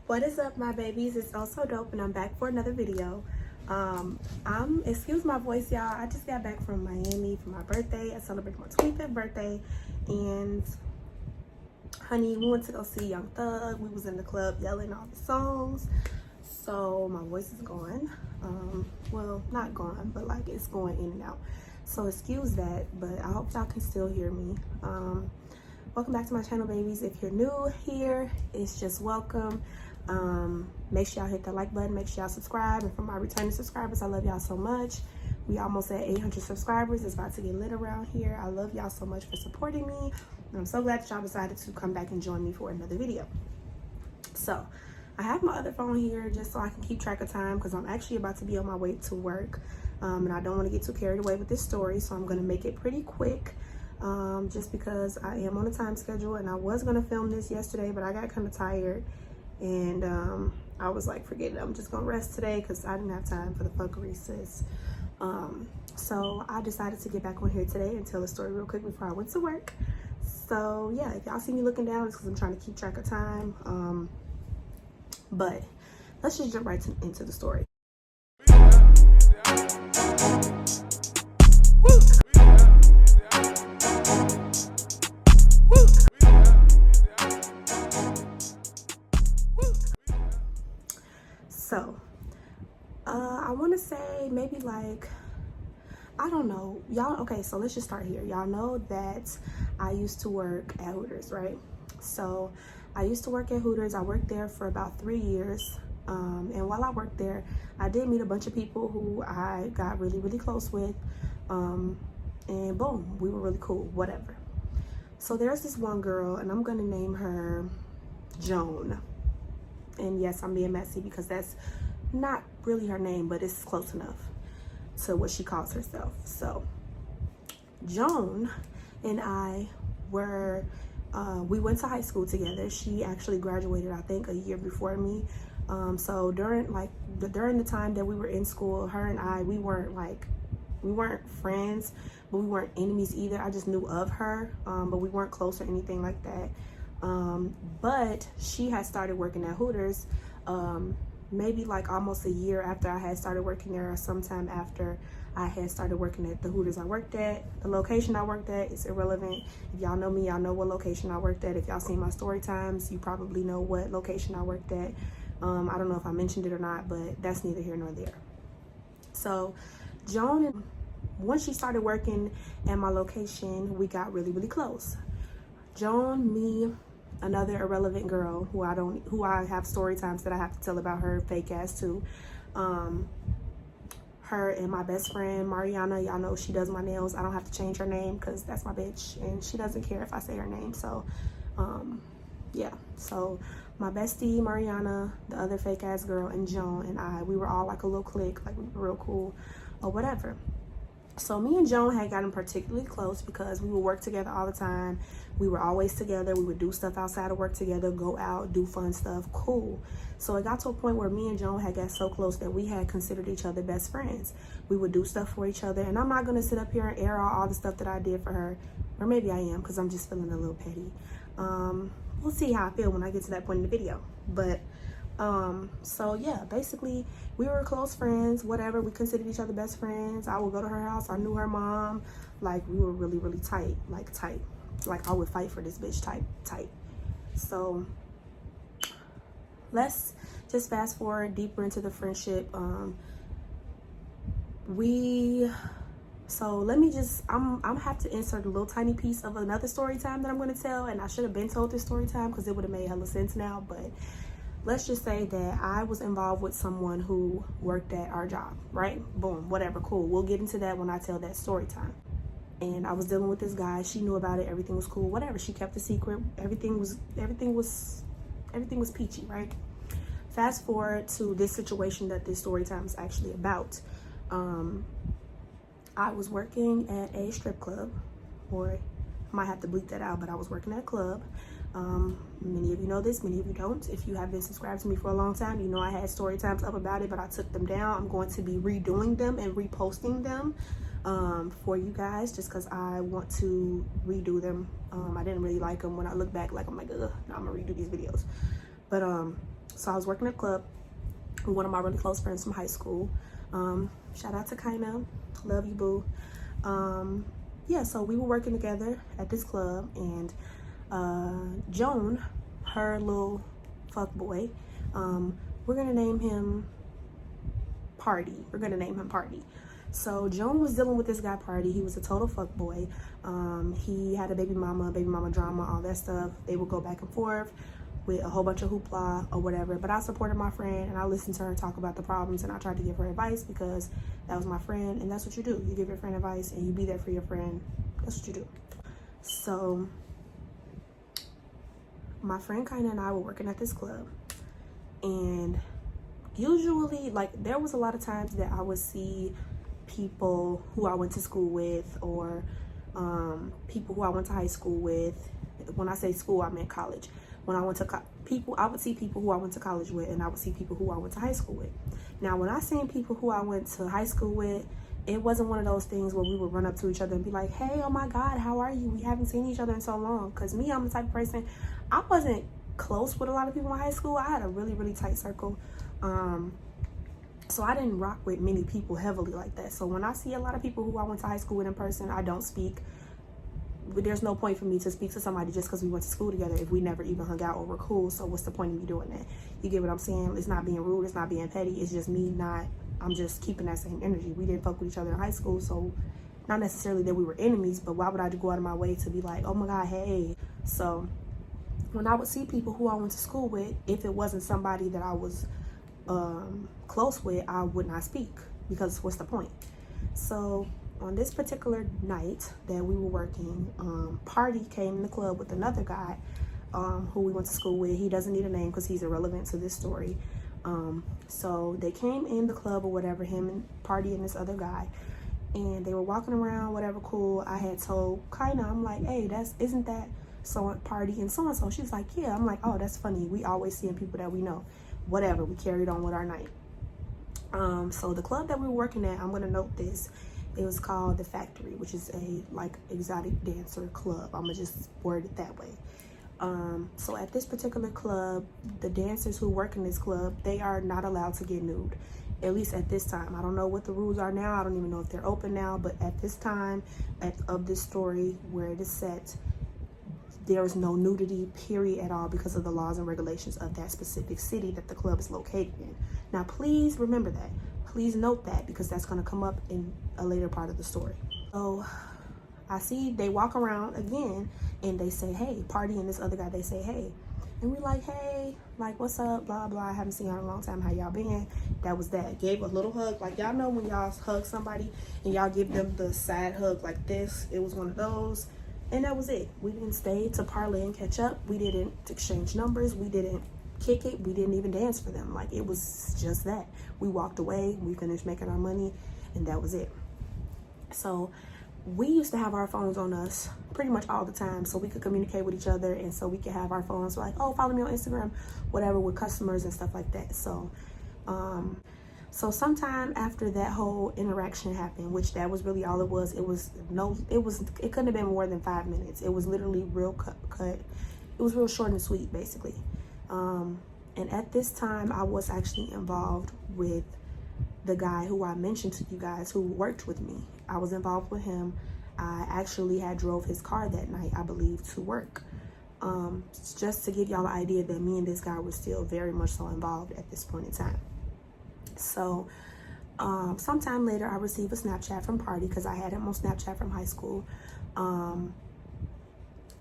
What is up, my babies? It's Also Dope, and I'm back for another video. Excuse my voice, y'all. I just got back from Miami for my birthday. I celebrated my 25th birthday, and honey, we went to go see Young Thug. We was in the club yelling all the songs, so my voice is gone. Well, not gone, but like it's going in and out. So excuse that, but I hope y'all can still hear me. Welcome back to my channel, babies. If you're new here, it's just welcome. Make sure y'all hit that like button, make sure y'all subscribe, and for my returning subscribers, I love y'all so much. We almost at 800 subscribers. It's about to get lit around here. I love y'all so much for supporting me, and I'm so glad that y'all decided to come back and join me for another video. So I have my other phone here just so I can keep track of time, because I'm actually about to be on my way to work, and I don't want to get too carried away with this story, so I'm going to make it pretty quick. Just because I am on a time schedule, and I was going to film this yesterday, but I got kind of tired, and I was like, forget it, I'm just gonna rest today because I didn't have time for the fuckery, sis. So I decided to get back on here today and tell a story real quick before I went to work. So yeah, if y'all see me looking down, it's because I'm trying to keep track of time. But let's just jump right into the story. So, I want to say maybe like, I don't know, y'all. Okay, so let's just start here. Y'all know that I used to work at Hooters, right? So I used to work at Hooters. I worked there for about 3 years. And while I worked there, I did meet a bunch of people who I got really, really close with. And boom, we were really cool, whatever. So there's this one girl, and I'm going to name her Joan. And yes, I'm being messy because that's not really her name, but it's close enough to what she calls herself. So Joan and I were, we went to high school together. She actually graduated, I think, a year before me. So during the time that we were in school, her and I, we weren't friends, but we weren't enemies either. I just knew of her, but we weren't close or anything like that. But she had started working at Hooters, maybe like almost a year after I had started working there, or sometime after I had started working at the Hooters I worked at. The location I worked at is irrelevant. If y'all know me, y'all know what location I worked at. If y'all seen my story times, you probably know what location I worked at. I don't know if I mentioned it or not, but that's neither here nor there. So Joan, once she started working at my location, we got really, really close. Joan, me, another irrelevant girl who I have story times that I have to tell about her fake ass too. Her and my best friend Mariana, y'all know she does my nails. I don't have to change her name because that's my bitch, and she doesn't care if I say her name. So yeah, so my bestie Mariana, the other fake ass girl, and Joan and we were all like a little clique, like we were real cool or whatever. So me and Joan had gotten particularly close because we would work together all the time. We were always together. We would do stuff outside of work together, go out, do fun stuff, cool. So it got to a point where me and Joan had got so close that we had considered each other best friends. We would do stuff for each other, and I'm not going to sit up here and air out all the stuff that I did for her. Or maybe I am, because I'm just feeling a little petty. We'll see how I feel when I get to that point in the video. But so yeah, basically we were close friends, whatever. We considered each other best friends. I would go to her house. I knew her mom. Like, we were really, really tight. Like I would fight for this bitch tight. So let's just fast forward deeper into the friendship. So let me just, I'm have to insert a little tiny piece of another story time that I'm going to tell, and I should have been told this story time because it would have made hella sense now. But let's just say that I was involved with someone who worked at our job, right? Boom, whatever, cool. We'll get into that when I tell that story time. And I was dealing with this guy. She knew about it. Everything was cool, whatever. She kept the secret. Everything was peachy, right? Fast forward to this situation that this story time is actually about. I was working at a strip club, or I might have to bleep that out, but I was working at a club. Many of you know this, many of you don't. If you have been subscribed to me for a long time, you know I had story times up about it, but I took them down. I'm going to be redoing them and reposting them for you guys, just because I want to redo them. I didn't really like them. When I look back, like, I'm like, ugh, now I'm gonna redo these videos. But So I was working at a club with one of my really close friends from high school. Shout out to Kaina, love you, boo. Yeah, so we were working together at this club, and Joan, her little fuck boy, we're gonna name him Party. So Joan was dealing with this guy Party. He was a total fuck boy. He had a baby mama drama, all that stuff. They would go back and forth with a whole bunch of hoopla or whatever. But I supported my friend, and I listened to her talk about the problems, and I tried to give her advice because that was my friend, and that's what you do. You give your friend advice, and you be there for your friend. That's what you do. So my friend Kaina and I were working at this club, and usually, like, there was a lot of times that I would see people who I went to school with, or people who I went to high school with. When I say school, I meant college. When I went to I would see people who I went to college with, and I would see people who I went to high school with. Now, when I seen people who I went to high school with, it wasn't one of those things where we would run up to each other and be like, hey, oh my God, how are you? We haven't seen each other in so long. Because me, I'm the type of person, I wasn't close with a lot of people in high school. I had a really, really tight circle. So I didn't rock with many people heavily like that. So when I see a lot of people who I went to high school with in person, I don't speak. There's no point for me to speak to somebody just because we went to school together if we never even hung out or were cool. So what's the point of me doing that? You get what I'm saying? It's not being rude. It's not being petty. It's just me I'm just keeping that same energy. We didn't fuck with each other in high school. So not necessarily that we were enemies, but why would I go out of my way to be like, oh my God, hey. So when I would see people who I went to school with, if it wasn't somebody that I was close with, I would not speak, because what's the point? So on this particular night that we were working, Party came in the club with another guy who we went to school with. He doesn't need a name because he's irrelevant to this story. So they came in the club or whatever, him and Party and this other guy, and they were walking around, whatever, cool. I had told Kaina, I'm like, hey, isn't that so Party and so-and-so? She's like, yeah. I'm like, oh, that's funny. We always seeing people that we know. Whatever, we carried on with our night. So the club that we were working at, I'm gonna note this, it was called The Factory, which is a like exotic dancer club. I'm gonna just word it that way. So at this particular club, the dancers who work in this club, they are not allowed to get nude, at least at this time. I don't know what the rules are now. I don't even know if they're open now, but at this time of this story where it is set, there is no nudity, period, at all, because of the laws and regulations of that specific city that the club is located in. Now, please remember that. Please note that, because that's going to come up in a later part of the story. So I see they walk around again, and they say, hey, Party and this other guy, they say, hey. And we like, hey, like, what's up, blah, blah. I haven't seen y'all in a long time. How y'all been? That was that. Gave a little hug. Like, y'all know when y'all hug somebody and y'all give them the side hug like this. It was one of those. And that was it. We didn't stay to parlay and catch up. We didn't exchange numbers. We didn't kick it. We didn't even dance for them. Like, it was just that. We walked away. We finished making our money, and that was it. So we used to have our phones on us pretty much all the time, so we could communicate with each other, and so we could have our phones like, oh, follow me on Instagram, whatever, with customers and stuff like that. So so sometime after that whole interaction happened, which that was really all it was. It couldn't have been more than 5 minutes. It was literally real cut. It was real short and sweet, basically. And at this time, I was actually involved with the guy who I mentioned to you guys who worked with me. I was involved with him. I actually had drove his car that night, I believe, to work. Just to give y'all an idea that me and this guy were still very much so involved at this point in time. So sometime later, I received a Snapchat from Party, because I had him on Snapchat from high school.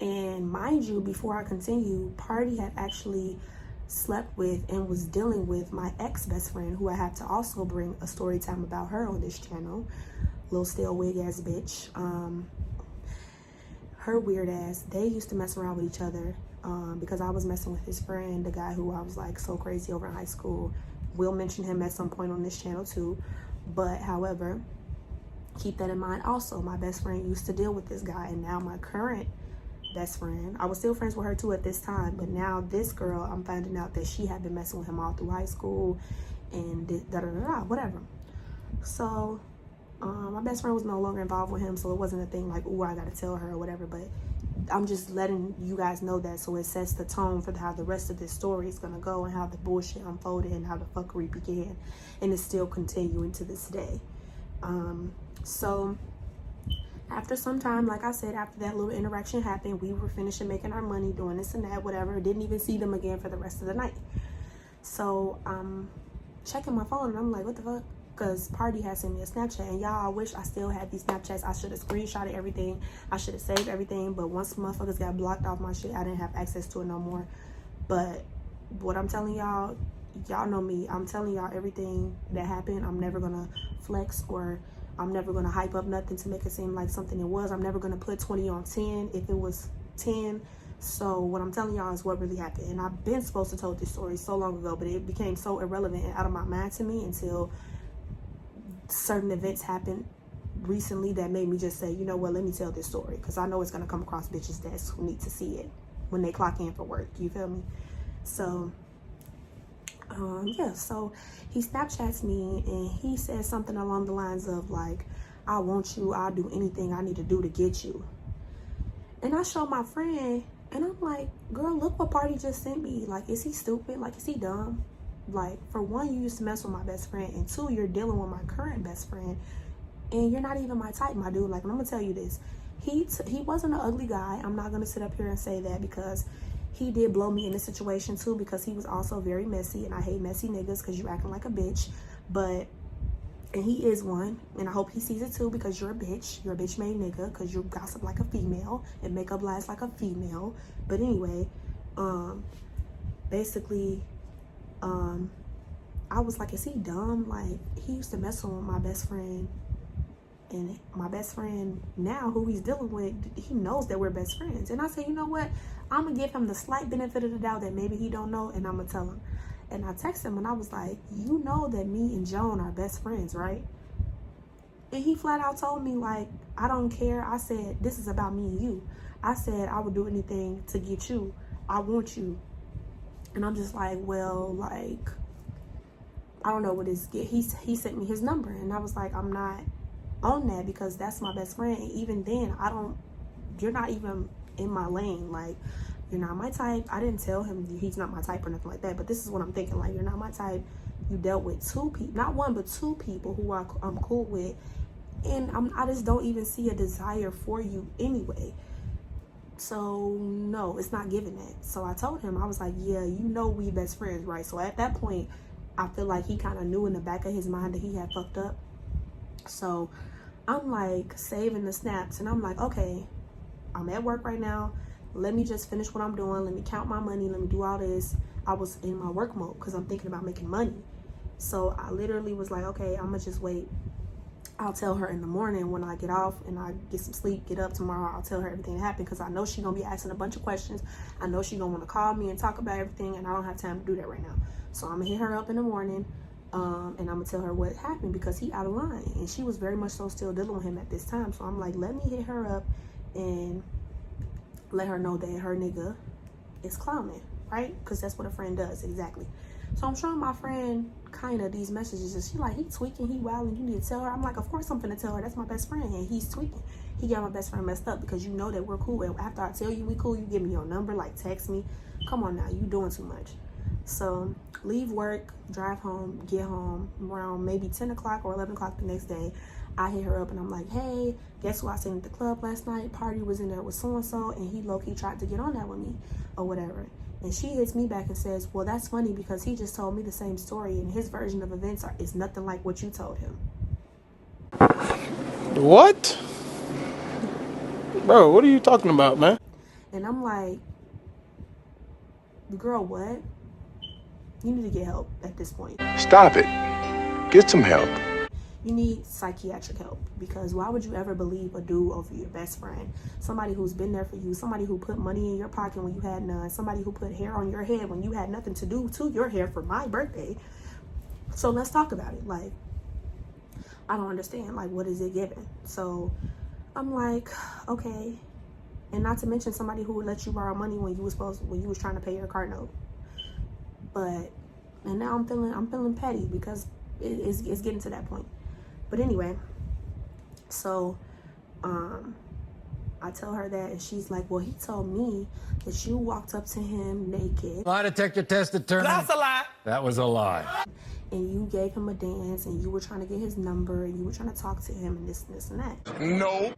And mind you, before I continue, Party had actually slept with and was dealing with my ex-best friend, who I have to also bring a story time about her on this channel. Little stale wig ass bitch. Her weird ass. They used to mess around with each other because I was messing with his friend, the guy who I was like so crazy over in high school. We'll mention him at some point on this channel too. But however, keep that in mind also. My best friend used to deal with this guy, and now my current best friend, I was still friends with her too at this time, but now this girl, I'm finding out that she had been messing with him all through high school and whatever. So my best friend was no longer involved with him, so it wasn't a thing like, oh, I gotta tell her or whatever. But I'm just letting you guys know that so it sets the tone for how the rest of this story is gonna go and how the bullshit unfolded and how the fuckery began and is still continuing to this day. So after some time, like I said, after that little interaction happened, we were finishing making our money, doing this and that, whatever. Didn't even see them again for the rest of the night. So checking my phone and I'm like, what the fuck? Because Party had sent me a Snapchat, and y'all, I wish I still had these Snapchats. I should have screenshotted everything. I should have saved everything, but once motherfuckers got blocked off my shit, I didn't have access to it no more. But what I'm telling y'all, y'all know me. I'm telling y'all everything that happened. I'm never gonna flex, or I'm never gonna hype up nothing to make it seem like something it was. I'm never gonna put 20 on 10 if it was 10. So what I'm telling y'all is what really happened. And I've been supposed to tell this story so long ago, but it became so irrelevant and out of my mind to me until certain events happened recently that made me just say, you know what, let me tell this story, because I know it's going to come across bitches' desks who need to see it when they clock in for work. You feel me? So yeah, so he Snapchats me and he says something along the lines of like, I want you, I'll do anything I need to do to get you. And I show my friend and I'm like, girl, look what Party just sent me. Like, is he stupid? Like, is he dumb? Like, for one, you used to mess with my best friend, and two, you're dealing with my current best friend, and you're not even my type, my dude. Like, I'm gonna tell you this, he wasn't an ugly guy. I'm not gonna sit up here and say that, because he did blow me in this situation too, because he was also very messy, and I hate messy niggas because you acting like a bitch. But and he is one, and I hope he sees it too, because you're a bitch made nigga, because you gossip like a female and make up lies like a female. But anyway, basically, I was like, is he dumb? Like, he used to mess with my best friend, and my best friend now, who he's dealing with, he knows that we're best friends. And I said, you know what, I'm gonna give him the slight benefit of the doubt that maybe he don't know, and I'm gonna tell him. And I texted him and I was like, you know that me and Joan are best friends, right? And he flat out told me, like, I don't care. I said, this is about me and you. I said, I would do anything to get you. I want you. And I'm just like, well, like, I don't know what his, he sent me his number, and I was like, I'm not on that, because that's my best friend. And even then, you're not even in my lane. Like, you're not my type. I didn't tell him he's not my type or nothing like that, but this is what I'm thinking. Like, you're not my type. You dealt with two people, not one, but two people who I'm cool with, and I just don't even see a desire for you anyway. So no, it's not giving that. So I told him, I was like, yeah, you know we best friends, right? So at that point, I feel like he kind of knew in the back of his mind that he had fucked up. So I'm like saving the snaps, and I'm like, okay, I'm at work right now. Let me just finish what I'm doing. Let me count my money. Let me do all this. I was in my work mode because I'm thinking about making money. So I literally was like, okay, I'm gonna just wait. I'll tell her in the morning when I get off and I get some sleep, get up tomorrow. I'll tell her everything that happened, because I know she's gonna be asking a bunch of questions. I know she's gonna want to call me and talk about everything, and I don't have time to do that right now. So I'm gonna hit her up in the morning, and I'm gonna tell her what happened, because he out of line, and she was very much so still dealing with him at this time. So I'm like, let me hit her up and let her know that her nigga is clowning, right? Because that's what a friend does, exactly. So I'm showing my friend kind of these messages, and she like, he tweaking, he wilding, you need to tell her. I'm like, of course I'm finna tell her. That's my best friend, and he's tweaking. He got my best friend messed up, because you know that we're cool, and after I tell you we cool, you give me your number, like text me. Come on now, you doing too much. So leave work, drive home, get home around maybe 10 o'clock or 11 o'clock the next day. I hit her up and I'm like, hey, guess who I seen at the club last night? Party was in there with so-and-so, and he low-key tried to get on that with me or whatever. And she hits me back and says, well, that's funny, because he just told me the same story, and his version of events is nothing like what you told him. What? Bro, what are you talking about, man? And I'm like, girl, what? You need to get help at this point. Stop it. Get some help. You need psychiatric help, because why would you ever believe a dude over your best friend? Somebody who's been there for you, somebody who put money in your pocket when you had none, somebody who put hair on your head when you had nothing to do to your hair for my birthday. So let's talk about it. Like, I don't understand. Like, what is it giving? So I'm like, okay. And not to mention somebody who would let you borrow money when you was trying to pay your car note. But, and now I'm feeling petty, because it's getting to that point. But anyway, so I tell her that, and she's like, well, he told me that you walked up to him naked. Lie detector test attorney. That's a lie. That was a lie. And you gave him a dance, and you were trying to get his number, and you were trying to talk to him, and this and that. No.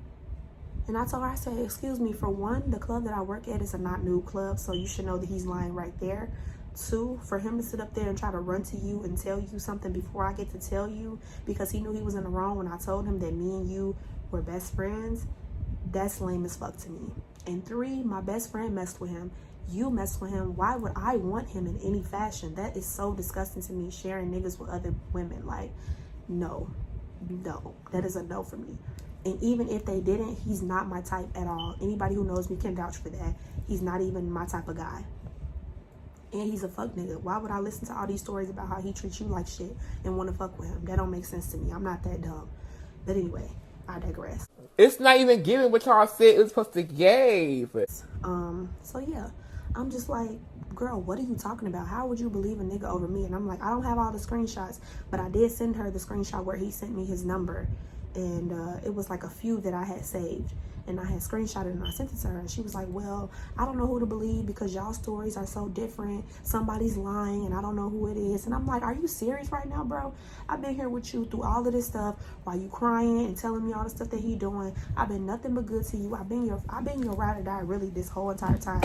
And I told her, I said, excuse me, for one, the club that I work at is a not nude club, so you should know that he's lying right there. Two, for him to sit up there and try to run to you and tell you something before I get to tell you, because he knew he was in the wrong when I told him that me and you were best friends, that's lame as fuck to me. And three, my best friend messed with him. You messed with him. Why would I want him in any fashion? That is so disgusting to me, sharing niggas with other women. Like, no, that is a no for me. And even if they didn't, he's not my type at all. Anybody who knows me can vouch for that. He's not even my type of guy. And he's a fuck nigga. Why would I listen to all these stories about how he treats you like shit and want to fuck with him? That don't make sense to me. I'm not that dumb. But anyway, I digress. It's not even giving what y'all said it was supposed to give. So yeah, I'm just like, girl, what are you talking about? How would you believe a nigga over me? And I'm like, I don't have all the screenshots, but I did send her the screenshot where he sent me his number. And it was like a few that I had saved. And I had screenshotted it and I sent it to her. And she was like, well, I don't know who to believe because y'all stories are so different. Somebody's lying and I don't know who it is. And I'm like, are you serious right now, bro? I've been here with you through all of this stuff while you crying and telling me all the stuff that he doing. I've been nothing but good to you. I've been your ride or die really this whole entire time.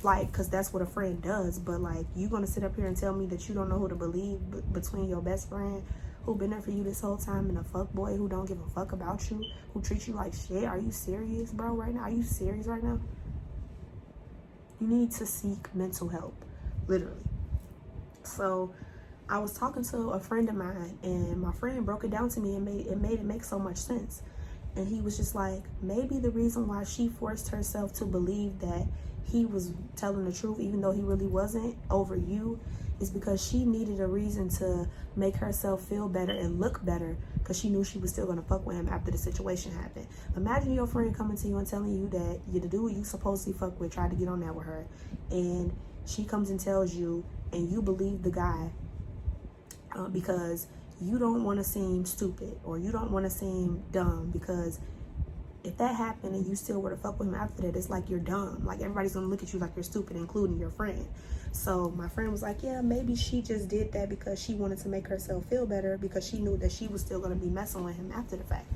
Like, because that's what a friend does. But like, you going to sit up here and tell me that you don't know who to believe between your best friend who been there for you this whole time and a fuck boy who don't give a fuck about you, who treats you like shit? Are you serious, bro, right now? Are you serious right now? You need to seek mental help, literally. So I was talking to a friend of mine, and my friend broke it down to me and made it make so much sense. And he was just like, maybe the reason why she forced herself to believe that he was telling the truth, even though he really wasn't, over you, is because she needed a reason to make herself feel better and look better, because she knew she was still gonna fuck with him after the situation happened. Imagine your friend coming to you and telling you that the dude you supposedly fuck with tried to get on that with her, and she comes and tells you, and you believe the guy because you don't want to seem stupid or you don't want to seem dumb. Because if that happened and you still were to fuck with him after that, it's like you're dumb. Like, everybody's gonna look at you like you're stupid, including your friend. So my friend was like, yeah, maybe she just did that because she wanted to make herself feel better, because she knew that she was still gonna be messing with him after the fact.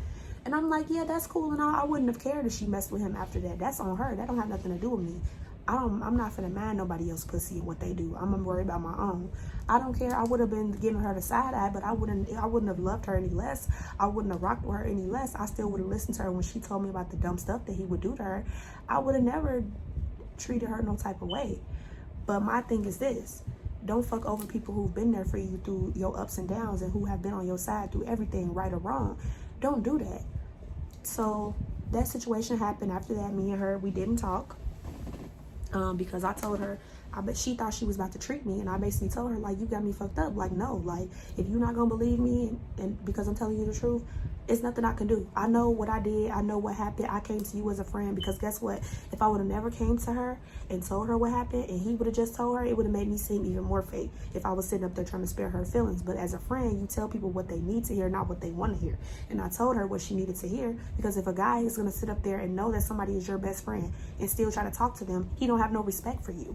And I'm like, yeah, that's cool and all. I wouldn't have cared if she messed with him after that. That's on her. That don't have nothing to do with me. I'm not finna mind nobody else pussy and what they do. I'm gonna worry about my own. I don't care. I would have been giving her the side eye, but I wouldn't have loved her any less. I wouldn't have rocked with her any less. I still would have listened to her when she told me about the dumb stuff that he would do to her. I would have never treated her no type of way. But my thing is this: don't fuck over people who've been there for you through your ups and downs and who have been on your side through everything, right or wrong. Don't do that. So that situation happened. After that, me and her, we didn't talk. Because I told her, but she thought she was about to trick me, and I basically told her, like, you got me fucked up. Like, no, like, if you're not gonna believe me and because I'm telling you the truth, it's nothing I can do. I know what I did. I know what happened. I came to you as a friend, because guess what? If I would have never came to her and told her what happened, and he would have just told her, it would have made me seem even more fake if I was sitting up there trying to spare her feelings. But as a friend, you tell people what they need to hear, not what they want to hear. And I told her what she needed to hear, because if a guy is going to sit up there and know that somebody is your best friend and still try to talk to them, he don't have no respect for you.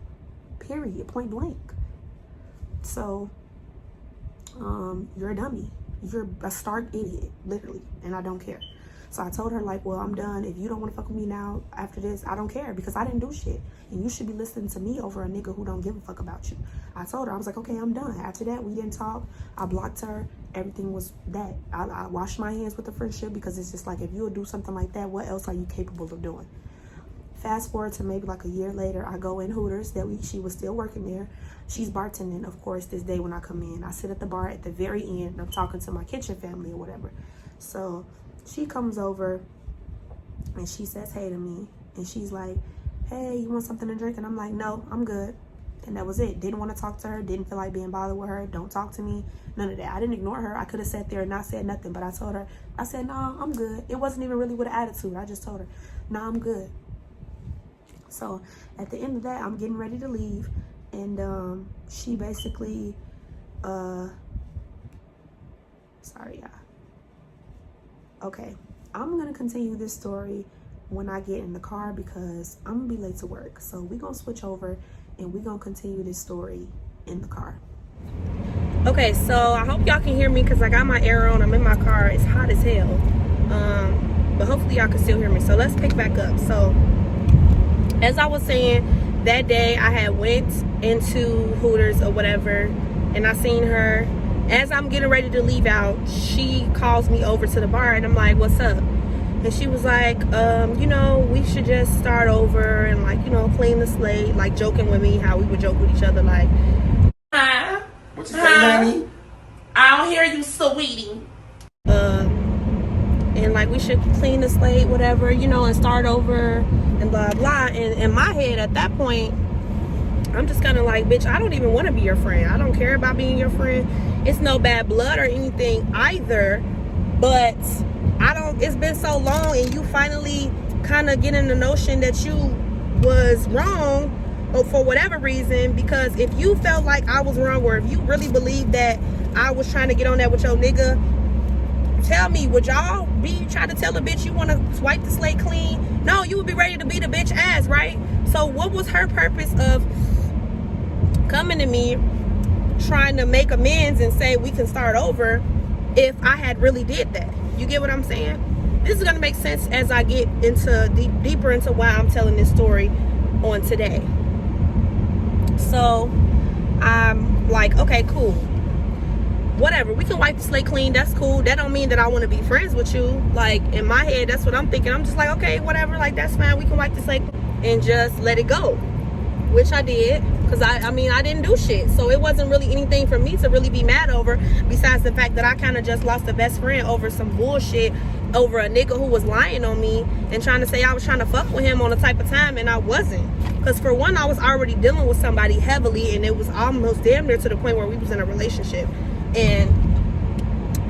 Period. Point blank. So, you're a dummy. You're a stark idiot, literally, and I don't care. So I told her, like, well, I'm done. If you don't want to fuck with me now after this, I don't care, because I didn't do shit. And you should be listening to me over a nigga who don't give a fuck about you. I told her, I was like, okay, I'm done. After that, we didn't talk. I blocked her. Everything was that. I washed my hands with the friendship, because it's just like, if you would do something like that, what else are you capable of doing? Fast forward to maybe like a year later, I go in Hooters. She was still working there. She's bartending, of course, this day when I come in. I sit at the bar at the very end, and I'm talking to my kitchen family or whatever. So she comes over, and she says hey to me. And she's like, hey, you want something to drink? And I'm like, no, I'm good. And that was it. Didn't want to talk to her. Didn't feel like being bothered with her. Don't talk to me. None of that. I didn't ignore her. I could have sat there and not said nothing. But I told her, I said, no, I'm good. It wasn't even really with an attitude. I just told her, no, I'm good. So at the end of that, I'm getting ready to leave, and she basically, sorry, y'all. Okay, I'm gonna continue this story when I get in the car because I'm gonna be late to work. So we're gonna switch over and we're gonna continue this story in the car. Okay, so I hope y'all can hear me because I got my air on. I'm in my car. It's hot as hell. But hopefully y'all can still hear me. So let's pick back up. So as I was saying, that day I had went into Hooters or whatever, and I seen her. As I'm getting ready to leave out, she calls me over to the bar, and I'm like, what's up? And she was like, you know, we should just start over and, like, you know, clean the slate, like joking with me, how we would joke with each other, like, Huh? What you say, honey? I don't hear you, sweetie. And like we should clean the slate, whatever, you know, and start over and blah blah. And in my head at that point, I'm just kind of like, bitch, I don't even want to be your friend. I don't care about being your friend. It's no bad blood or anything either, but it's been so long, and you finally kind of get in the notion that you was wrong for whatever reason. Because if you felt like I was wrong, or if you really believed that I was trying to get on that with your nigga, tell me, would y'all be trying to tell a bitch you want to wipe the slate clean? No, you would be ready to beat a bitch ass, right? So what was her purpose of coming to me trying to make amends and say we can start over if I had really did that? You get what I'm saying? This is gonna make sense as I get into deeper into why I'm telling this story on today. So I'm like, okay, cool, whatever, we can wipe the slate clean, that's cool. That don't mean that I want to be friends with you. Like, in my head, that's what I'm thinking. I'm just like, okay, whatever, like, that's fine, we can wipe the slate and just let it go, which I did, because I mean, I didn't do shit, so it wasn't really anything for me to really be mad over, besides the fact that I kind of just lost a best friend over some bullshit, over a nigga who was lying on me and trying to say I was trying to fuck with him on a type of time, and I wasn't. Because for one, I was already dealing with somebody heavily, and it was almost damn near to the point where we was in a relationship, and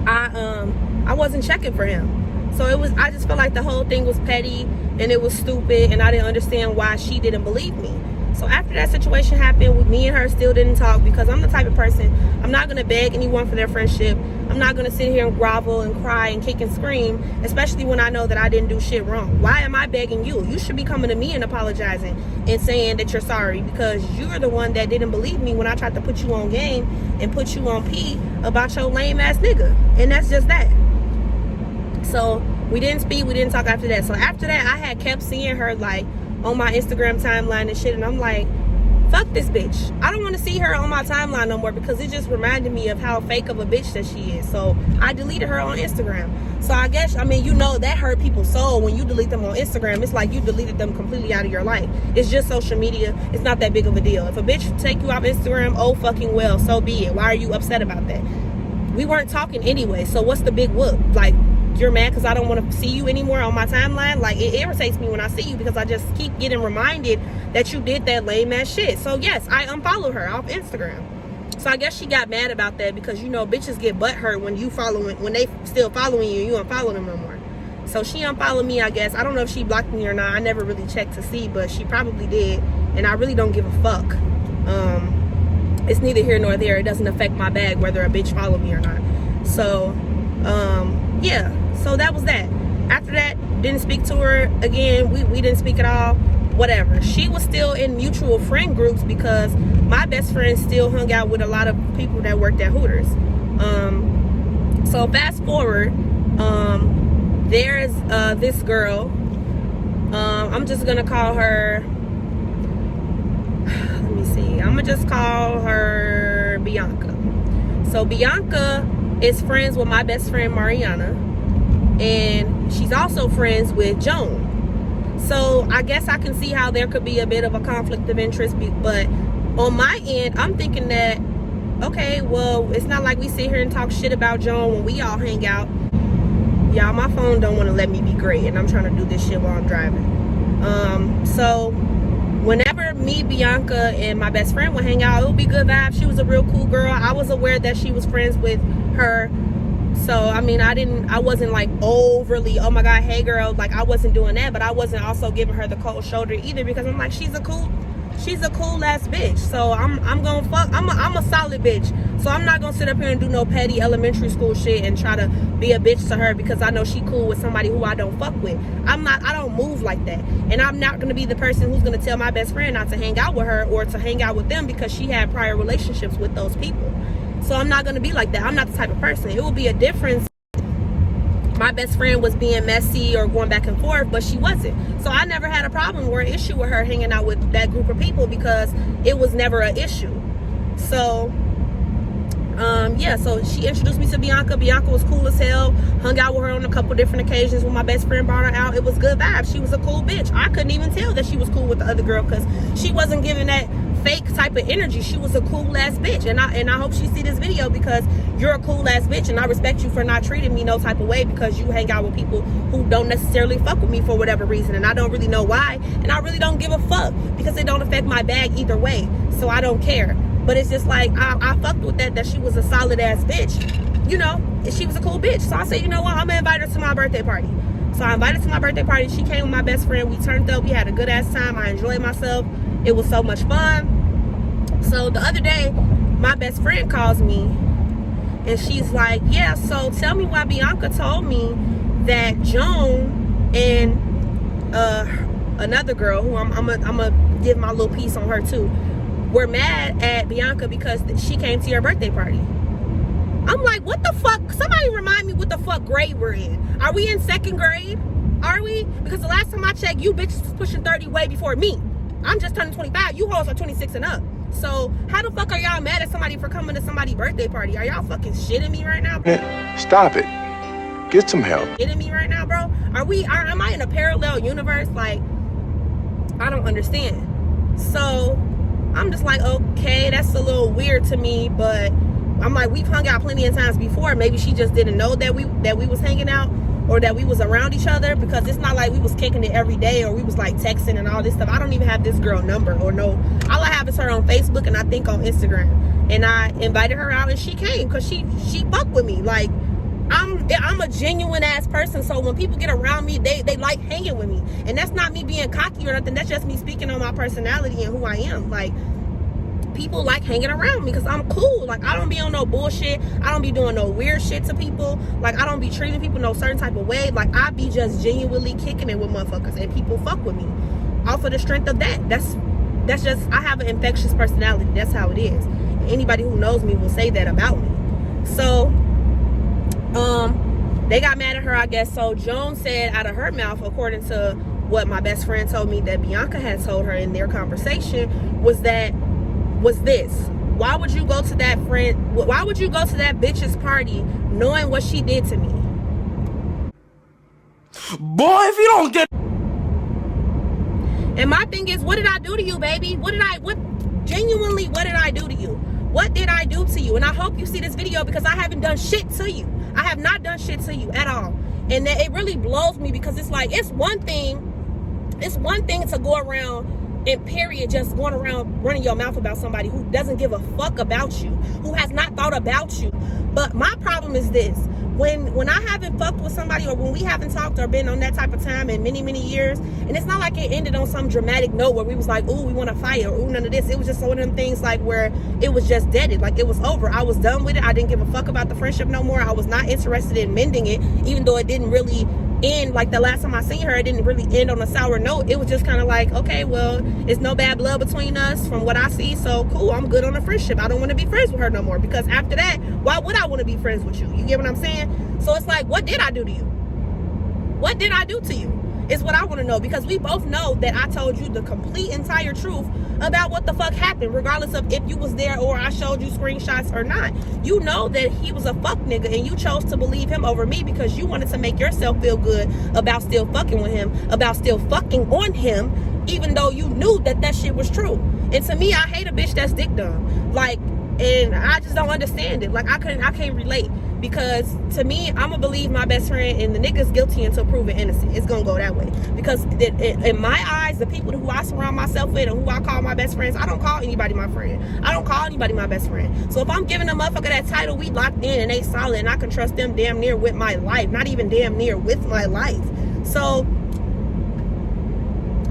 I wasn't checking for him. So I just felt like the whole thing was petty and it was stupid, and I didn't understand why she didn't believe me. So after that situation happened, me and her still didn't talk, because I'm the type of person, I'm not gonna beg anyone for their friendship. I'm not gonna sit here and grovel and cry and kick and scream, especially when I know that I didn't do shit wrong. Why am I begging you? You should be coming to me and apologizing and saying that you're sorry, because you're the one that didn't believe me when I tried to put you on game and put you on P about your lame ass nigga. And that's just that. So we didn't speak, we didn't talk after that. So after that, I had kept seeing her like on my Instagram timeline and shit, and I'm like, fuck this bitch. I don't want to see her on my timeline no more, because it just reminded me of how fake of a bitch that she is. So I deleted her on Instagram. So I guess, I mean, you know, that hurt people's soul when you delete them on Instagram. It's like you deleted them completely out of your life. It's just social media. It's not that big of a deal. If a bitch take you off Instagram, oh fucking well, so be it. Why are you upset about that? We weren't talking anyway, so what's the big whoop? Like, you're mad because I don't want to see you anymore on my timeline? Like, it irritates me when I see you, because I just keep getting reminded that you did that lame ass shit. So yes, I unfollowed her off Instagram. So I guess she got mad about that, because, you know, bitches get butthurt when they still following you, you unfollow them no more. So she unfollowed me, I guess. I don't know if she blocked me or not. I never really checked to see, but she probably did, and I really don't give a fuck. It's neither here nor there. It doesn't affect my bag whether a bitch follow me or not. So yeah, so that was that. After that, didn't speak to her again. We didn't speak at all, whatever. She was still in mutual friend groups, because my best friend still hung out with a lot of people that worked at Hooters. So fast forward, there's this girl, I'm just gonna call her, let me see, I'm gonna just call her Bianca. So Bianca is friends with my best friend Mariana, and she's also friends with Joan. So I guess I can see how there could be a bit of a conflict of interest, but on my end, I'm thinking that, okay, well, it's not like we sit here and talk shit about Joan when we all hang out. Y'all, my phone don't want to let me be great, and I'm trying to do this shit while I'm driving. So whenever me, Bianca, and my best friend would hang out, it would be good vibes. She was a real cool girl. I was aware that she was friends with her. So, I mean, I wasn't like overly, oh my God, hey girl, like I wasn't doing that, but I wasn't also giving her the cold shoulder either, because I'm like, she's a cool she's a cool ass bitch. So I'm gonna fuck. I'm a solid bitch. So I'm not gonna sit up here and do no petty elementary school shit and try to be a bitch to her because I know she cool with somebody who I don't fuck with. I don't move like that. And I'm not gonna be the person who's gonna tell my best friend not to hang out with her or to hang out with them because she had prior relationships with those people. So I'm not gonna be like that. I'm not the type of person. It will be a difference. My best friend was being messy or going back and forth, but she wasn't. So I never had a problem or an issue with her hanging out with that group of people because it was never an issue. So yeah, so she introduced me to Bianca. Bianca was cool as hell. Hung out with her on a couple different occasions when my best friend brought her out. It was good vibes. She was a cool bitch. I couldn't even tell that she was cool with the other girl because she wasn't giving that fake type of energy. She was a cool ass bitch, and I hope she see this video because you're a cool ass bitch, and I respect you for not treating me no type of way because you hang out with people who don't necessarily fuck with me for whatever reason, and I don't really know why, and I really don't give a fuck because it don't affect my bag either way, so I don't care. But it's just like I fucked with that she was a solid ass bitch, you know. She was a cool bitch. So I said, you know what, I'm gonna invite her to my birthday party. So I invited her to my birthday party. She came with my best friend. We turned up. We had a good ass time. I enjoyed myself. It was so much fun. So the other day, my best friend calls me and she's like, yeah, so tell me why Bianca told me that Joan and another girl who I'm gonna give my little piece on her too, were mad at Bianca because she came to your birthday party. I'm like, what the fuck? Somebody remind me what the fuck grade we're in. Are we in second grade? Are we? Because the last time I checked, you bitches was pushing 30 way before me. I'm just turning 25. You hoes are 26 and up. So how the fuck are y'all mad at somebody for coming to somebody's birthday party? Are y'all fucking shitting me right now? Stop it. Get some help. Shitting me right now, bro? Am I in a parallel universe? Like, I don't understand. So I'm just like, okay, that's a little weird to me, but I'm like, we've hung out plenty of times before. Maybe she just didn't know that we was hanging out or that we was around each other, because it's not like we was kicking it every day or we was like texting and all this stuff. I don't even have this girl number or no. All I have is her on Facebook and I think on Instagram. And I invited her out and she came because she fucked with me. Like, I'm a genuine ass person, so when people get around me, they like hanging with me. And that's not me being cocky or nothing. That's just me speaking on my personality and who I am. Like, people like hanging around me because I'm cool. Like, I don't be on no bullshit. I don't be doing no weird shit to people. Like, I don't be treating people no certain type of way. Like, I be just genuinely kicking it with motherfuckers and people fuck with me off of the strength of that. That's just, I have an infectious personality. That's how it is. Anybody who knows me will say that about me. So they got mad at her, I guess. So Joan said out of her mouth, according to what my best friend told me that Bianca had told her in their conversation, was this: why would you go to that bitch's party knowing what she did to me? Boy, if you don't get... And my thing is, what did I do to you, baby? What did I do to you? What did I do to you? And I hope you see this video because I haven't done shit to you. I have not done shit to you at all. And that it really blows me because it's like, it's one thing to go around and period, just going around running your mouth about somebody who doesn't give a fuck about you, who has not thought about you. But my problem is this: when I haven't fucked with somebody, or when we haven't talked or been on that type of time in many, many years, and it's not like it ended on some dramatic note where we was like, ooh, we want to fight, or ooh, none of this. It was just one of them things like where it was just deaded, like it was over. I was done with it. I didn't give a fuck about the friendship no more. I was not interested in mending it, even though it didn't really end. Like the last time I seen her, it didn't really end on a sour note. It was just kind of like, okay, well, it's no bad blood between us from what I see, so cool, I'm good on the friendship. I don't want to be friends with her no more, because after that, why would I want to be friends with you? You get what I'm saying? So it's like, what did I do to you? What did I do to you is what I want to know, because we both know that I told you the complete entire truth about what the fuck happened, regardless of if you was there or I showed you screenshots or not. You know that he was a fuck nigga, and you chose to believe him over me because you wanted to make yourself feel good about still fucking with him, about still fucking on him, even though you knew that shit was true. And to me, I hate a bitch that's dick dumb. Like, and I just don't understand it. Like, I can't relate, because to me, I'm gonna believe my best friend and the nigga's guilty until proven innocent. It's gonna go that way, because in my eyes, the people who I surround myself with and who I call my best friends, I don't call anybody my friend. I don't call anybody my best friend. So if I'm giving a motherfucker that title, we locked in and they solid, and I can trust them damn near with my life, not even damn near with my life. So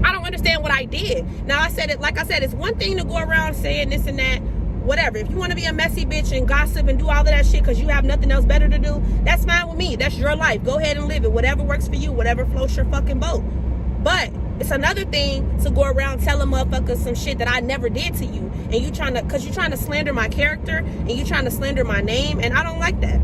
I don't understand what I did. Now, I said it, like I said, it's one thing to go around saying this and that, whatever. If you want to be a messy bitch and gossip and do all of that shit because you have nothing else better to do, that's fine with me. That's your life. Go ahead and live it. Whatever works for you, whatever floats your fucking boat. But it's another thing to go around telling motherfuckers some shit that I never did to you, and you trying to slander my character, and you trying to slander my name, and I don't like that.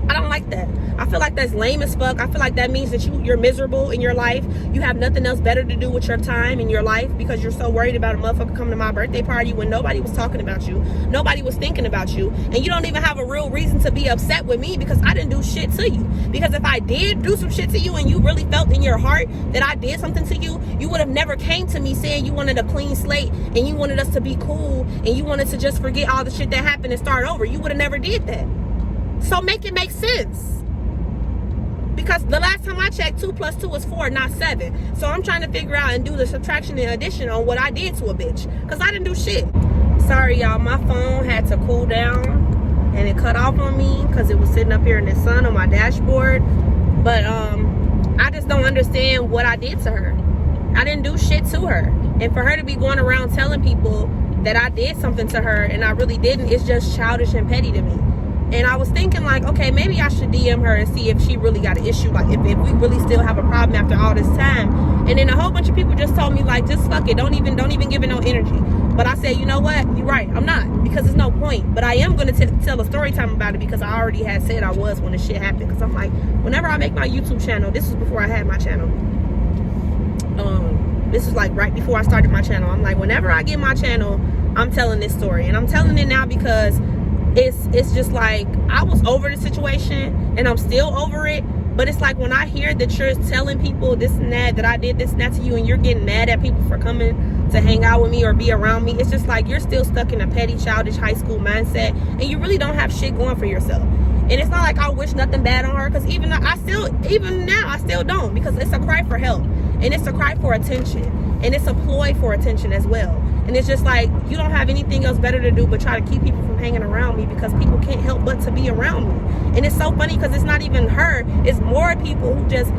I don't like that. I feel like that's lame as fuck. I feel like that means that you're miserable in your life. You have nothing else better to do with your time in your life because you're so worried about a motherfucker coming to my birthday party when nobody was talking about you. Nobody was thinking about you. And you don't even have a real reason to be upset with me because I didn't do shit to you. Because if I did do some shit to you and you really felt in your heart that I did something to you, you would have never came to me saying you wanted a clean slate and you wanted us to be cool and you wanted to just forget all the shit that happened and start over. You would have never did that. So make it make sense. Because the last time I checked, 2 + 2 is 4, not 7. So I'm trying to figure out and do the subtraction and addition on what I did to a bitch. Because I didn't do shit. Sorry, y'all. My phone had to cool down. And it cut off on me because it was sitting up here in the sun on my dashboard. But I just don't understand what I did to her. I didn't do shit to her. And for her to be going around telling people that I did something to her and I really didn't, it's just childish and petty to me. And I was thinking like, okay, maybe I should DM her and see if she really got an issue. Like if we really still have a problem after all this time. And then a whole bunch of people just told me like, just fuck it. Don't even give it no energy. But I said, you know what? You're right. I'm not, because there's no point. But I am going to tell a story time about it because I already had said I was when the shit happened. Because I'm like, whenever I make my YouTube channel, this was before I had my channel. This was like right before I started my channel. I'm like, whenever I get my channel, I'm telling this story. And I'm telling it now because it's just like I was over the situation and I'm still over it. But it's like when I hear that you're telling people this and that I did this and that to you, and you're getting mad at people for coming to hang out with me or be around me, it's just like you're still stuck in a petty, childish high school mindset, and you really don't have shit going for yourself. And it's not like I wish nothing bad on her, because even now I still don't, because it's a cry for help, and it's a cry for attention, and it's a ploy for attention as well. And it's just like you don't have anything else better to do but try to keep people from hanging around me, because people can't help but to be around me. And it's so funny because it's not even her, it's more people who just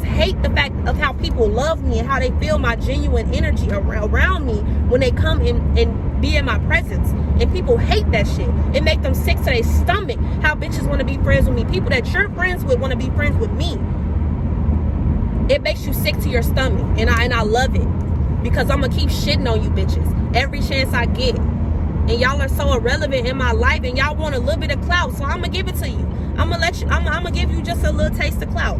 hate the fact of how people love me and how they feel my genuine energy around me when they come and be in my presence. And people hate that shit. It makes them sick to their stomach how bitches want to be friends with me. People that you're friends with want to be friends with me. It makes you sick to your stomach, and I love it. Because I'm gonna keep shitting on you bitches every chance I get. And y'all are so irrelevant in my life, and y'all want a little bit of clout, so I'm gonna give it to you. I'm gonna give you just a little taste of clout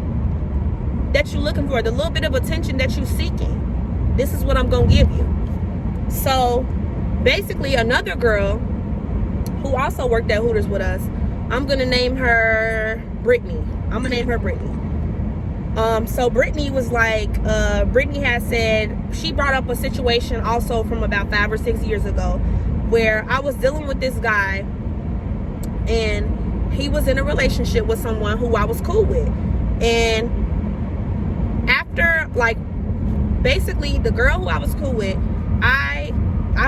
that you're looking for, the little bit of attention that you're seeking. This is what I'm gonna give you. So basically, another girl who also worked at Hooters with us, I'm gonna name her Brittany. So Brittany was like, Brittany had said, she brought up a situation also from about 5 or 6 years ago where I was dealing with this guy, and he was in a relationship with someone who I was cool with. And after, like, basically the girl who I was cool with, I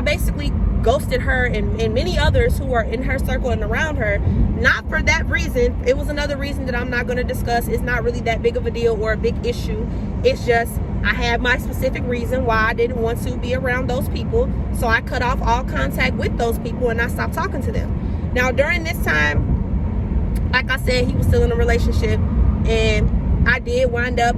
basically ghosted her and many others who are in her circle and around her. Not for that reason. It was another reason that I'm not going to discuss. It's not really that big of a deal or a big issue. It's just I had my specific reason why I didn't want to be around those people. So I cut off all contact with those people and I stopped talking to them. Now during this time, like I said, he was still in a relationship, and I did wind up,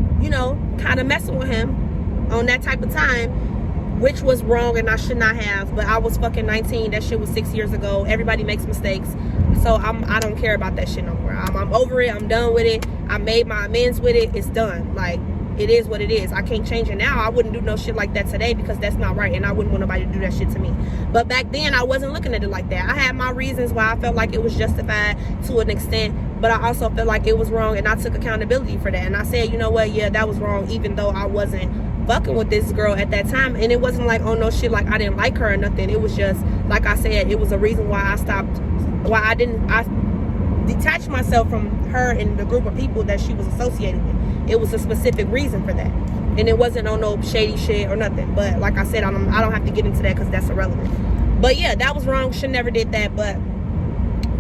kind of messing with him on that type of time, which was wrong and I should not have. But I was fucking 19. That shit was 6 years ago. Everybody makes mistakes. So I don't care about that shit no more. I'm over it. I'm done with it. I made my amends with it. It's done. Like, it is what it is. I can't change it now. I wouldn't do no shit like that today because that's not right, and I wouldn't want nobody to do that shit to me. But back then, I wasn't looking at it like that. I had my reasons why I felt like it was justified to an extent, but I also felt like it was wrong, and I took accountability for that. And I said, you know what? Yeah, that was wrong, even though I wasn't fucking with this girl at that time. And it wasn't like, oh no shit, like I didn't like her or nothing. It was just, like I said, it was a reason why I stopped, I detached myself from her and the group of people that she was associated with. It was a specific reason for that, and it wasn't on no shady shit or nothing. But like I said, I don't have to get into that because that's irrelevant. But yeah, that was wrong. Should never did that. But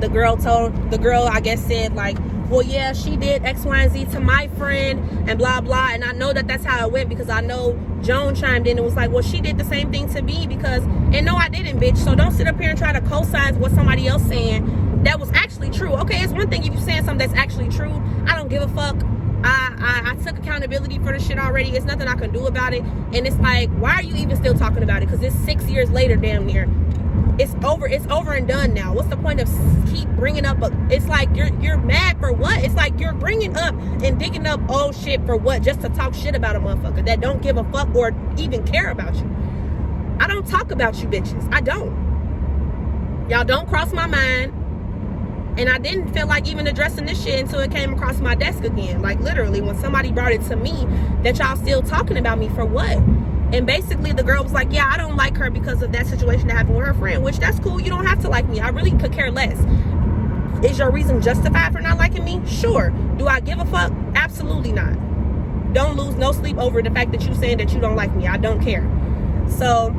the girl I guess said, like, well, yeah, she did X, Y, and Z to my friend and blah, blah. And I know that that's how it went because I know Joan chimed in and was like, well, she did the same thing to me because, and no, I didn't, bitch. So don't sit up here and try to co-sign what somebody else saying that was actually true. Okay, it's one thing if you're saying something that's actually true. I don't give a fuck. I took accountability for the shit already. It's nothing I can do about it. And it's like, why are you even still talking about it? Because it's 6 years later, damn near. It's over and done now. What's the point of keep bringing up? It's like you're mad for what? It's like you're bringing up and digging up old shit for what? Just to talk shit about a motherfucker that don't give a fuck or even care about you. I don't talk about you bitches. I don't. Y'all don't cross my mind. And I didn't feel like even addressing this shit until it came across my desk again. Like literally when somebody brought it to me that y'all still talking about me for what? And basically the girl was like, yeah, I don't like her because of that situation that happened with her friend, which that's cool. You don't have to like me. I really could care less. Is your reason justified for not liking me? Sure. Do I give a fuck? Absolutely not. Don't lose no sleep over the fact that you saying that you don't like me. I don't care. So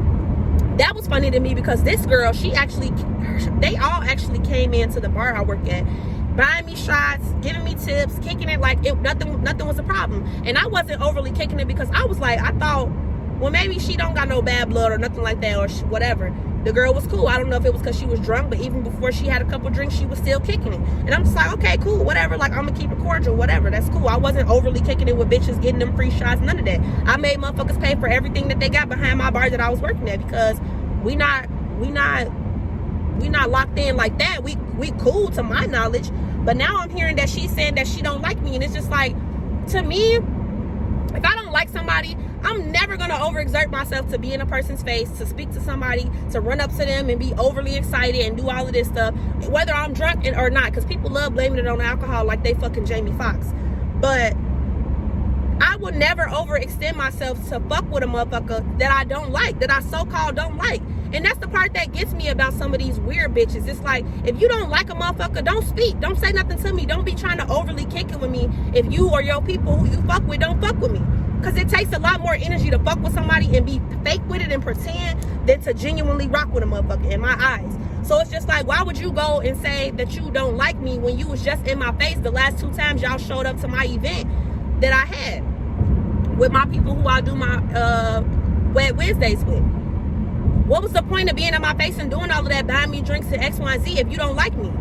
that was funny to me because this girl, they all actually came into the bar I work at, buying me shots, giving me tips, kicking it like nothing was a problem. And I wasn't overly kicking it because I was like, I thought, well, maybe she don't got no bad blood or nothing like that or whatever. The girl was cool. I don't know if it was because she was drunk, but even before she had a couple drinks, she was still kicking it. And I'm just like, okay, cool, whatever. Like, I'm going to keep it cordial, whatever. That's cool. I wasn't overly kicking it with bitches, getting them free shots, none of that. I made motherfuckers pay for everything that they got behind my bar that I was working at because we not locked in like that. We cool to my knowledge. But now I'm hearing that she's saying that she don't like me. And it's just like, to me, if I don't like somebody, I'm never going to overexert myself to be in a person's face, to speak to somebody, to run up to them and be overly excited and do all of this stuff, whether I'm drunk or not, because people love blaming it on alcohol like they fucking Jamie Foxx. But I will never overextend myself to fuck with a motherfucker that I don't like, that I so-called don't like. And that's the part that gets me about some of these weird bitches. It's like, if you don't like a motherfucker, don't speak. Don't say nothing to me. Don't be trying to overly kick it with me if you or your people who you fuck with don't fuck with me. Because it takes a lot more energy to fuck with somebody and be fake with it and pretend than to genuinely rock with a motherfucker, in my eyes. So it's just like, why would you go and say that you don't like me when you was just in my face the last 2 times y'all showed up to my event that I had with my people who I do my Wet Wednesdays with? What was the point of being in my face and doing all of that, buying me drinks and X, Y, and Z if you don't like me?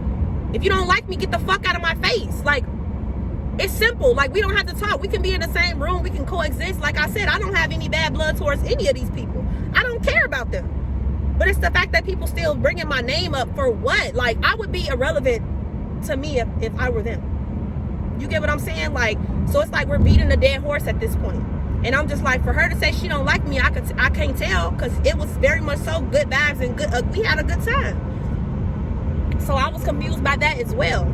If you don't like me, get the fuck out of my face. Like, it's simple. Like, we don't have to talk. We can be in the same room. We can coexist. Like I said, I don't have any bad blood towards any of these people. I don't care about them. But it's the fact that people still bringing my name up for what? Like, I would be irrelevant to me if I were them. You get what I'm saying? Like, so it's like we're beating a dead horse at this point. And I'm just like, for her to say she don't like me, I can't tell, because it was very much so good vibes and good. We had a good time. So I was confused by that as well.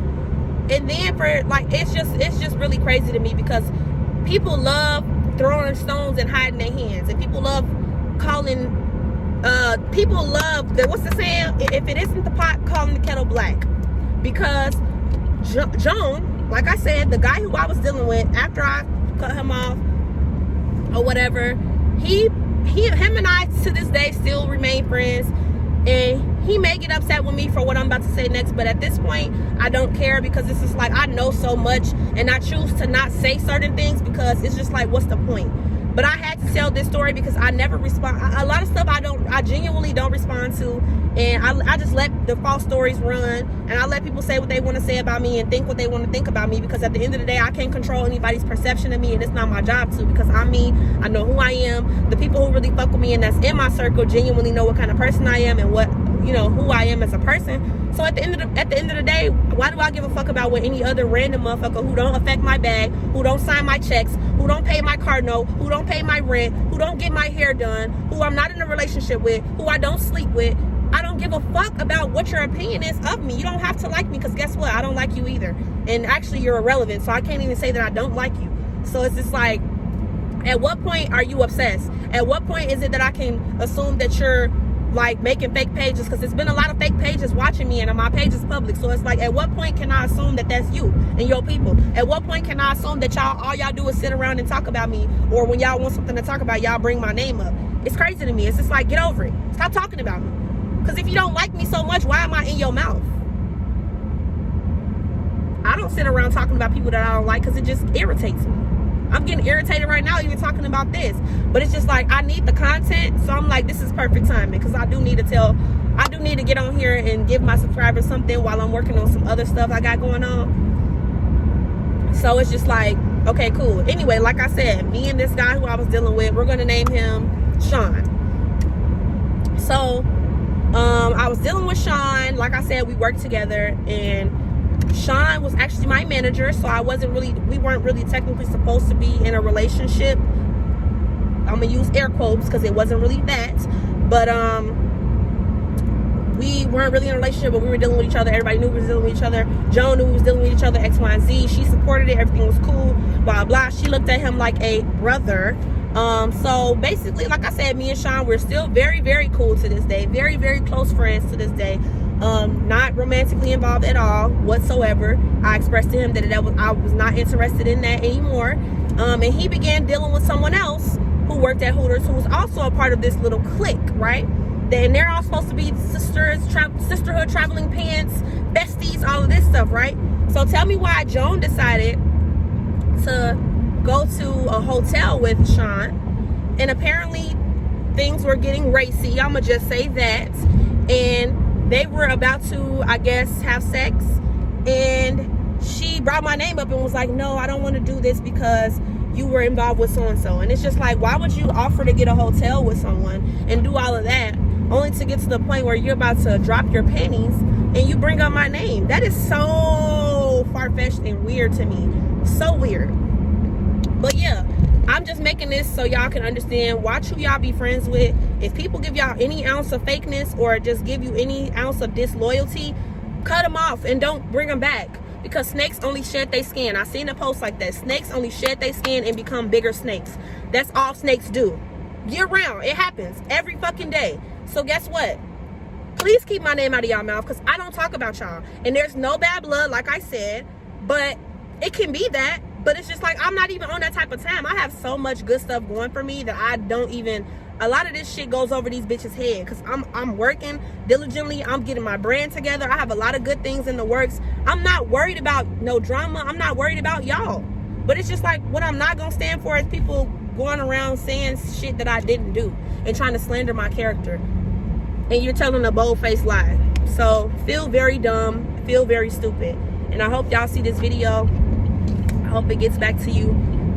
And then for like, it's just really crazy to me because people love throwing stones and hiding their hands, and people love calling. People love the, what's the saying? If it isn't the pot, calling the kettle black. Because Joan, like I said, the guy who I was dealing with after I cut him off or whatever, him and I to this day still remain friends, and he may get upset with me for what I'm about to say next, but at this point I don't care, because it's just like I know so much and I choose to not say certain things because it's just like, what's the point? But I had to tell this story because I never respond. A lot of stuff I genuinely don't respond to, and I just let the false stories run, and I let people say what they want to say about me and think what they want to think about me, because at the end of the day, I can't control anybody's perception of me, and it's not my job to, because I'm me. I know who I am. The people who really fuck with me and that's in my circle genuinely know what kind of person I am and what, you know, who I am as a person. So at the end of the day, why do I give a fuck about what any other random motherfucker who don't affect my bag, who don't sign my checks, who don't pay my car note, who don't pay my rent, who don't get my hair done, who I'm not in a relationship with, who I don't sleep with? I don't give a fuck about what your opinion is of me. You don't have to like me, because guess what? I don't like you either. And actually, you're irrelevant, so I can't even say that I don't like you. So it's just like, at what point are you obsessed? At what point is it that I can assume that you're like making fake pages? Because there's been a lot of fake pages watching me, and my page is public. So it's like, at what point can I assume that that's you and your people? At what point can I assume that all y'all do is sit around and talk about me, or when y'all want something to talk about, y'all bring my name up? It's crazy to me. It's just like, get over it. Stop talking about me. Because if you don't like me so much, why am I in your mouth? I don't sit around talking about people that I don't like because it just irritates me. I'm getting irritated right now even talking about this. But it's just like I need the content. So I'm like, this is perfect timing because I do need to get on here and give my subscribers something while I'm working on some other stuff I got going on. So it's just like, okay, cool. Anyway, like I said, me and this guy who I was dealing with, we're going to name him Sean. So I was dealing with Sean. Like I said, we worked together, and Sean was actually my manager, so we weren't really technically supposed to be in a relationship. I'm gonna use air quotes because it wasn't really that, but we weren't really in a relationship, but we were dealing with each other. Everybody knew we were dealing with each other. Joan knew we was dealing with each other, X, Y, and Z. She supported it. Everything was cool, blah, blah. She looked at him like a brother. So basically, like I said, me and Sean, we're still very, very cool to this day. Very, very close friends to this day. Not romantically involved at all whatsoever. I expressed to him that I was not interested in that anymore. And he began dealing with someone else who worked at Hooters, who was also a part of this little clique, right? And they're all supposed to be sisterhood, traveling pants, besties, all of this stuff, right? So tell me why Joan decided to go to a hotel with Sean, and apparently things were getting racy. I'ma just say that. And they were about to, I guess, have sex, and she brought my name up and was like, no, I don't want to do this because you were involved with so-and-so. And it's just like, why would you offer to get a hotel with someone and do all of that only to get to the point where you're about to drop your panties and you bring up my name? That is so far-fetched and weird to me. So weird. But yeah, I'm just making this so y'all can understand. Watch who y'all be friends with. If people give y'all any ounce of fakeness or just give you any ounce of disloyalty, cut them off and don't bring them back. Because snakes only shed their skin. I seen a post like that. Snakes only shed their skin and become bigger snakes. That's all snakes do. Year round. It happens every fucking day. So guess what? Please keep my name out of y'all mouth because I don't talk about y'all. And there's no bad blood, like I said. But it can be that. But it's just like, I'm not even on that type of time. I have so much good stuff going for me that I don't even... A lot of this shit goes over these bitches' head because I'm working diligently. I'm getting my brand together. I have a lot of good things in the works. I'm not worried about no drama. I'm not worried about y'all. But it's just like, what I'm not going to stand for is people going around saying shit that I didn't do and trying to slander my character. And you're telling a bold-faced lie. So, feel very dumb. Feel very stupid. And I hope y'all see this video. I hope it gets back to you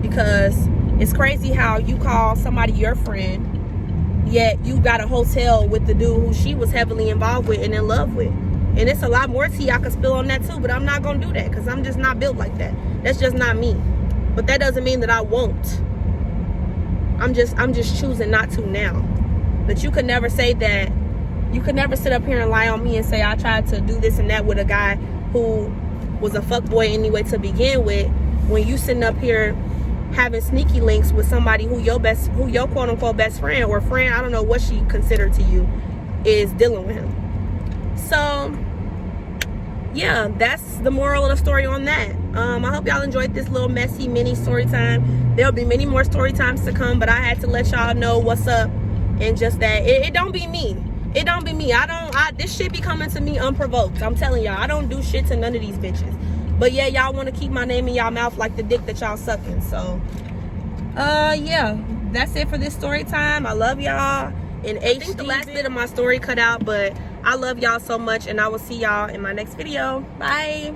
because it's crazy how you call somebody your friend, yet you got a hotel with the dude who she was heavily involved with and in love with. And it's a lot more tea I could spill on that too, but I'm not gonna do that because I'm just not built like that. That's just not me. But that doesn't mean that I won't. I'm just choosing not to now. But you could never say that. You could never sit up here and lie on me and say I tried to do this and that with a guy who was a fuckboy anyway to begin with, when you sitting up here having sneaky links with somebody who your quote unquote best friend or friend, I don't know what she considered to you, is dealing with him. So yeah, that's the moral of the story on that. I hope y'all enjoyed this little messy mini story time. There'll be many more story times to come, but I had to let y'all know what's up and just that it don't be me. It don't be me. This shit be coming to me unprovoked. I'm telling y'all, I don't do shit to none of these bitches. But yeah, y'all want to keep my name in y'all mouth like the dick that y'all sucking. So, yeah, that's it for this story time. I love y'all. And I think the last bit of my story cut out, but I love y'all so much, and I will see y'all in my next video. Bye.